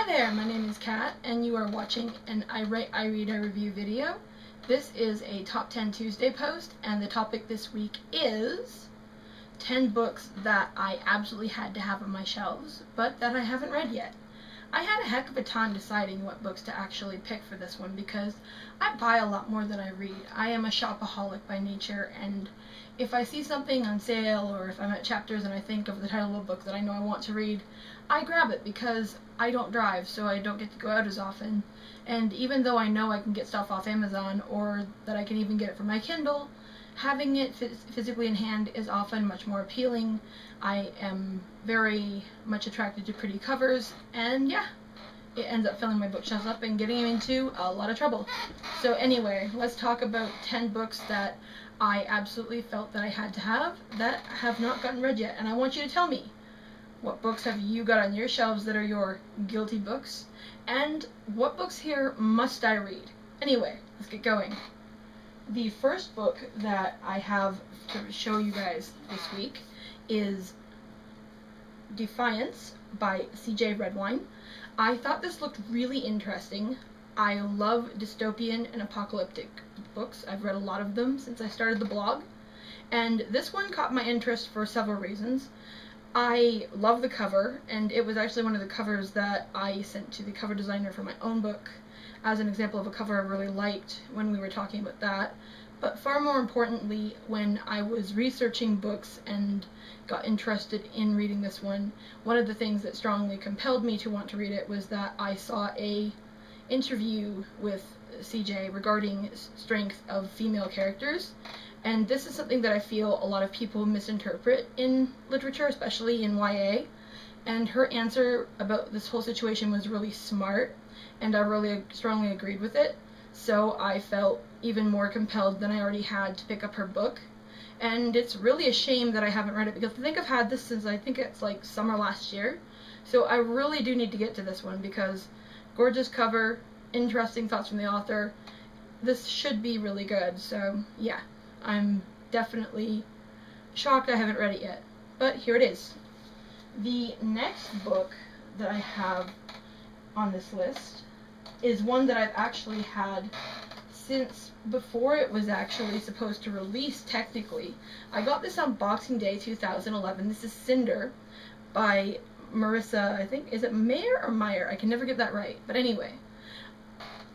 there, my name is Kat, and you are watching an I Write, I Read, I Review video. This is a Top 10 Tuesday post, and the topic this week is 10 books that I absolutely had to have on my shelves, but that I haven't read yet. I had a heck of a time deciding what books to actually pick for this one because I buy a lot more than I read. I am a shopaholic by nature, and if I see something on sale or if I'm at Chapters and I think of the title of a book that I know I want to read, I grab it because I don't drive, so I don't get to go out as often. And even though I know I can get stuff off Amazon or that I can even get it from my Kindle, having it physically in hand is often much more appealing. I am very much attracted to pretty covers, and yeah, it ends up filling my bookshelves up and getting me into a lot of trouble. So anyway, let's talk about 10 books that I absolutely felt that I had to have that have not gotten read yet. And I want you to tell me, what books have you got on your shelves that are your guilty books? And what books here must I read? Anyway, let's get going. The first book that I have to show you guys this week is Defiance by C.J. Redwine. I thought this looked really interesting. I love dystopian and apocalyptic books. I've read a lot of them since I started the blog. And this one caught my interest for several reasons. I love the cover, and it was actually one of the covers that I sent to the cover designer for my own book as an example of a cover I really liked when we were talking about that. But far more importantly, when I was researching books and got interested in reading this one of the things that strongly compelled me to want to read it was that I saw a interview with CJ regarding strength of female characters. And this is something that I feel a lot of people misinterpret in literature, especially in YA. And her answer about this whole situation was really smart, and I really strongly agreed with it. So I felt even more compelled than I already had to pick up her book. And it's really a shame that I haven't read it, because I think I've had this since I think it's like summer last year. So I really do need to get to this one because gorgeous cover, interesting thoughts from the author. This should be really good. So yeah, I'm definitely shocked I haven't read it yet. But here it is. The next book that I have on this list is one that I've actually had since before it was actually supposed to release technically. I got this on Boxing Day 2011. This is Cinder by Marissa, I think, is it Mayer or Meyer? I can never get that right. But anyway,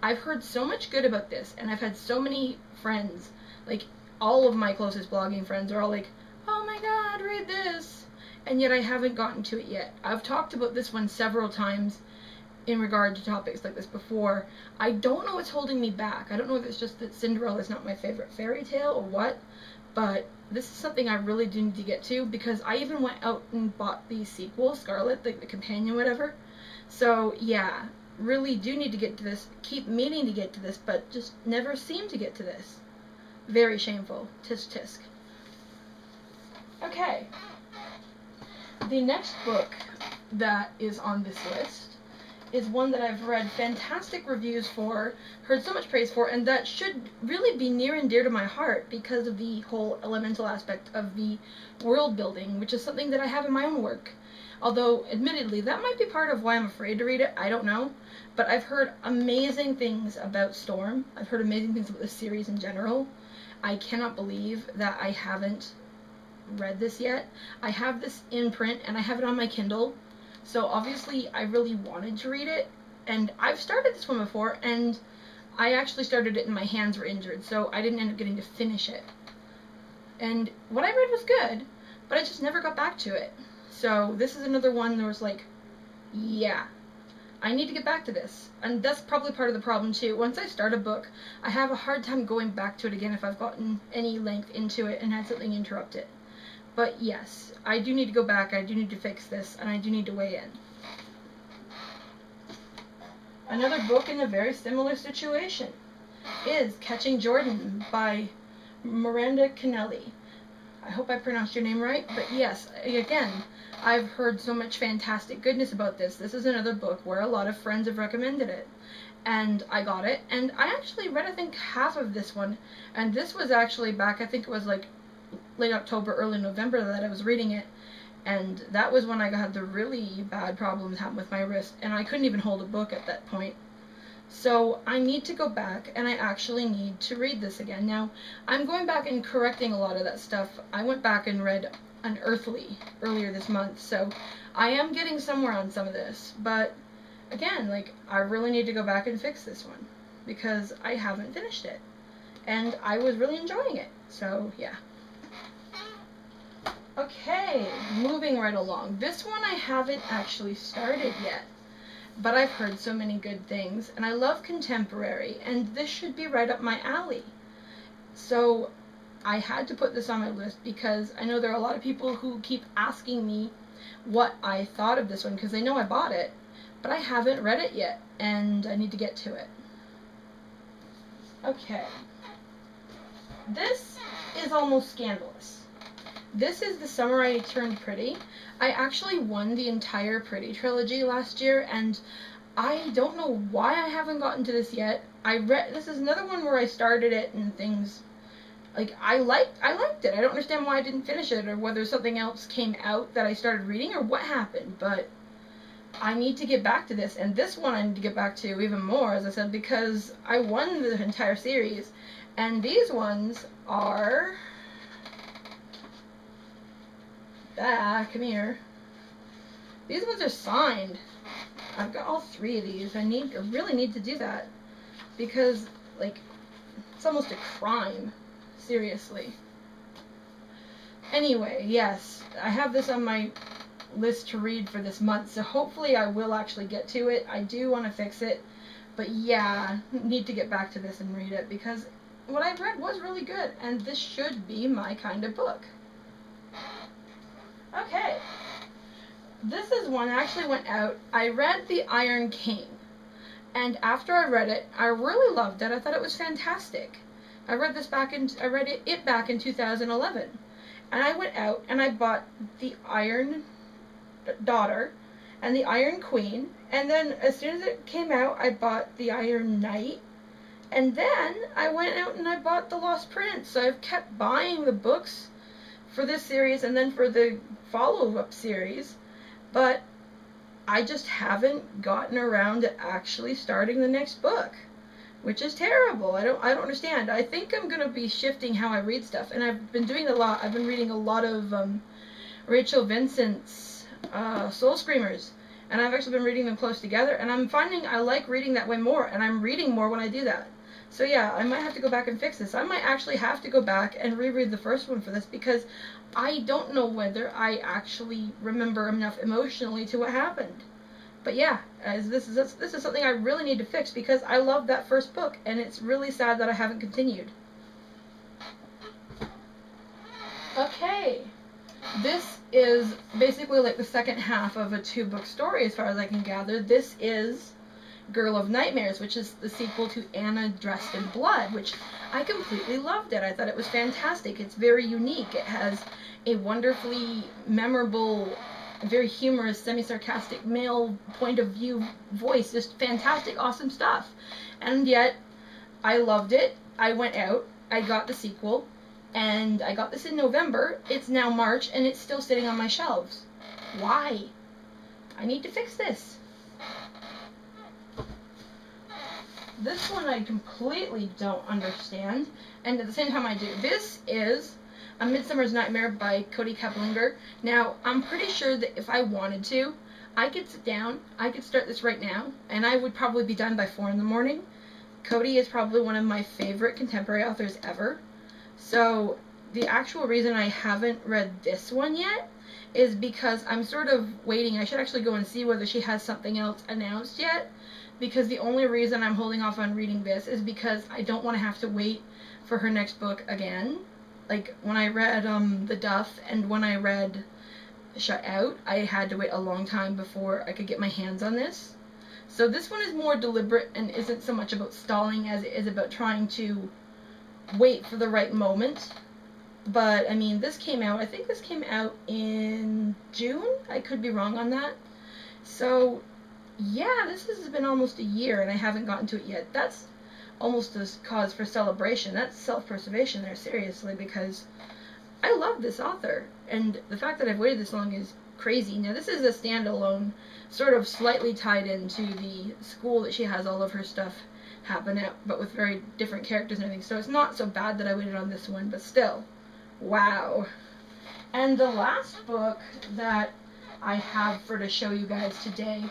I've heard so much good about this, and I've had so many friends, like all of my closest blogging friends are all like, oh my god, read this, and yet I haven't gotten to it yet. I've talked about this one several times in regard to topics like this before. I don't know what's holding me back. I don't know if it's just that Cinderella is not my favorite fairy tale or what, but this is something I really do need to get to because I even went out and bought the sequel, Scarlet, the companion, whatever. So yeah, really do need to get to this, keep meaning to get to this, but just never seem to get to this. Very shameful. Tisk tisk. Okay. The next book that is on this list is one that I've read fantastic reviews for, heard so much praise for, and that should really be near and dear to my heart because of the whole elemental aspect of the world building, which is something that I have in my own work. Although, admittedly, that might be part of why I'm afraid to read it, I don't know. But I've heard amazing things about Storm. I've heard amazing things about the series in general. I cannot believe that I haven't read this yet. I have this in print, and I have it on my Kindle. So obviously I really wanted to read it, and I've started this one before, and I actually started it and my hands were injured, so I didn't end up getting to finish it. And what I read was good, but I just never got back to it. So this is another one that was like, yeah, I need to get back to this. And that's probably part of the problem too. Once I start a book, I have a hard time going back to it again if I've gotten any length into it and had something interrupt it. But yes, I do need to go back, I do need to fix this, and I do need to weigh in. Another book in a very similar situation is Catching Jordan by Miranda Kennelly. I hope I pronounced your name right, but yes, again, I've heard so much fantastic goodness about this. This is another book where a lot of friends have recommended it. And I got it, and I actually read, I think, half of this one, and this was actually back, I think it was like late October, early November that I was reading it, And that was when I had the really bad problems happen with my wrist, and I couldn't even hold a book at that point. So I need to go back, and I actually need to read this again. Now, I'm going back and correcting a lot of that stuff. I went back and read Unearthly earlier this month, so I am getting somewhere on some of this. But again, like, I really need to go back and fix this one, because I haven't finished it. And I was really enjoying it, so yeah. Okay, moving right along. This one I haven't actually started yet, but I've heard so many good things, and I love contemporary, and this should be right up my alley. So I had to put this on my list because I know there are a lot of people who keep asking me what I thought of this one, because they know I bought it, but I haven't read it yet, and I need to get to it. Okay. This is Almost Scandalous. This is The Summer I Turned Pretty. I actually won the entire Pretty trilogy last year, and I don't know why I haven't gotten to this yet. This is another one where I started it and things, like, I liked it. I don't understand why I didn't finish it, or whether something else came out that I started reading, or what happened, but I need to get back to this, and this one I need to get back to even more, as I said, because I won the entire series, and these ones are... come here. These ones are signed. I've got all 3 of these. I really need to do that, because, like, it's almost a crime. Seriously. Anyway, yes, I have this on my list to read for this month, so hopefully I will actually get to it. I do want to fix it, but yeah, need to get back to this and read it, because what I read was really good, and this should be my kind of book. Okay, this is one that actually went out. I read The Iron King, and after I read it, I really loved it. I thought it was fantastic. I read it back in 2011, and I went out and I bought The Iron Daughter and The Iron Queen, and then as soon as it came out, I bought The Iron Knight, and then I went out and I bought The Lost Prince. So I've kept buying the books for this series and then for the follow-up series, but I just haven't gotten around to actually starting the next book, which is terrible. I don't understand. I think I'm gonna be shifting how I read stuff, and I've been doing a lot. I've been reading a lot of Rachel Vincent's Soul Screamers, and I've actually been reading them close together, and I'm finding I like reading that way more, and I'm reading more when I do that. So yeah, I might have to go back and fix this. I might actually have to go back and reread the first one for this, because I don't know whether I actually remember enough emotionally to what happened. But yeah, this is something I really need to fix, because I love that first book, and it's really sad that I haven't continued. Okay, this is basically like the second half of a 2-book story as far as I can gather. This is Girl of Nightmares, which is the sequel to Anna Dressed in Blood, which I completely loved it. I thought it was fantastic. It's very unique. It has a wonderfully memorable, very humorous, semi-sarcastic male point of view voice. Just fantastic, awesome stuff. And yet, I loved it. I went out, I got the sequel, and I got this in November. It's now March, and it's still sitting on my shelves. Why? I need to fix this. This one I completely don't understand, and at the same time I do. This is A Midsummer's Nightmare by Cody Kaplinger. Now, I'm pretty sure that if I wanted to, I could sit down, I could start this right now, and I would probably be done by 4 in the morning. Cody is probably one of my favorite contemporary authors ever. So, the actual reason I haven't read this one yet is because I'm sort of waiting. I should actually go and see whether she has something else announced yet, because the only reason I'm holding off on reading this is because I don't want to have to wait for her next book again. Like, when I read The Duff and when I read Shut Out, I had to wait a long time before I could get my hands on this. So this one is more deliberate and isn't so much about stalling as it is about trying to wait for the right moment. But, I mean, this came out, I think this came out in June? I could be wrong on that. So, yeah, this has been almost a year and I haven't gotten to it yet. That's almost a cause for celebration. That's self-preservation there, seriously, because I love this author, and the fact that I've waited this long is crazy. Now, this is a standalone, sort of slightly tied into the school that she has all of her stuff happen at, but with very different characters and everything, so it's not so bad that I waited on this one, but still, wow. And the last book that I have to show you guys today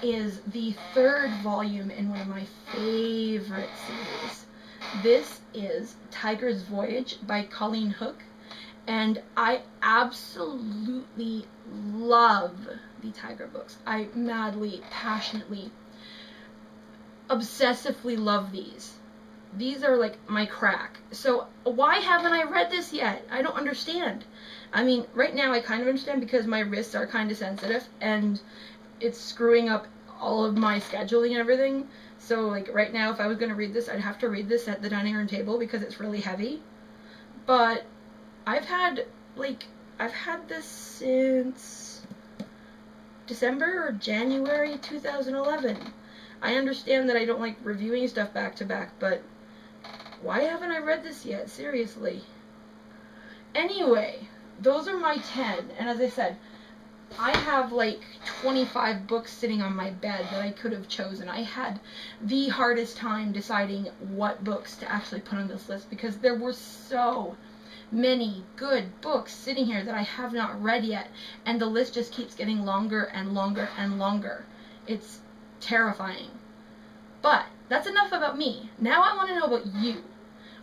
is the third volume in one of my favorite series. This is Tiger's Voyage by Colleen Hooke, and I absolutely love the Tiger books. I madly, passionately, obsessively love these. These are like my crack. So why haven't I read this yet? I don't understand. I mean, right now I kind of understand because my wrists are kind of sensitive and it's screwing up all of my scheduling and everything. So like right now, if I was going to read this, I'd have to read this at the dining room table because it's really heavy. But I've had this since December or January 2011. I understand that I don't like reviewing stuff back to back, but why haven't I read this yet? Seriously. Anyway, those are my 10, and as I said, I have like 25 books sitting on my bed that I could have chosen. I had the hardest time deciding what books to actually put on this list because there were so many good books sitting here that I have not read yet, and the list just keeps getting longer and longer and longer. It's terrifying. But that's enough about me. Now I want to know about you.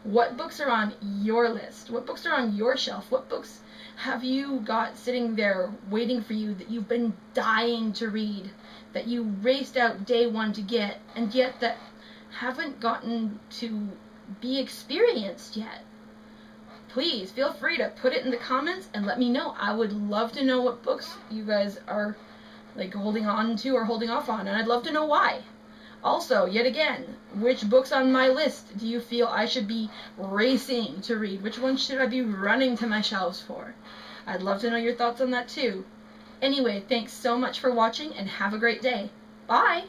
What books are on your list? What books are on your shelf? What books have you got sitting there waiting for you that you've been dying to read, that you raced out day one to get, and yet that haven't gotten to be experienced yet? Please feel free to put it in the comments and let me know. I would love to know what books you guys are like holding on to or holding off on, and I'd love to know why. Also, yet again, which books on my list do you feel I should be racing to read? Which ones should I be running to my shelves for? I'd love to know your thoughts on that too. Anyway, thanks so much for watching and have a great day. Bye!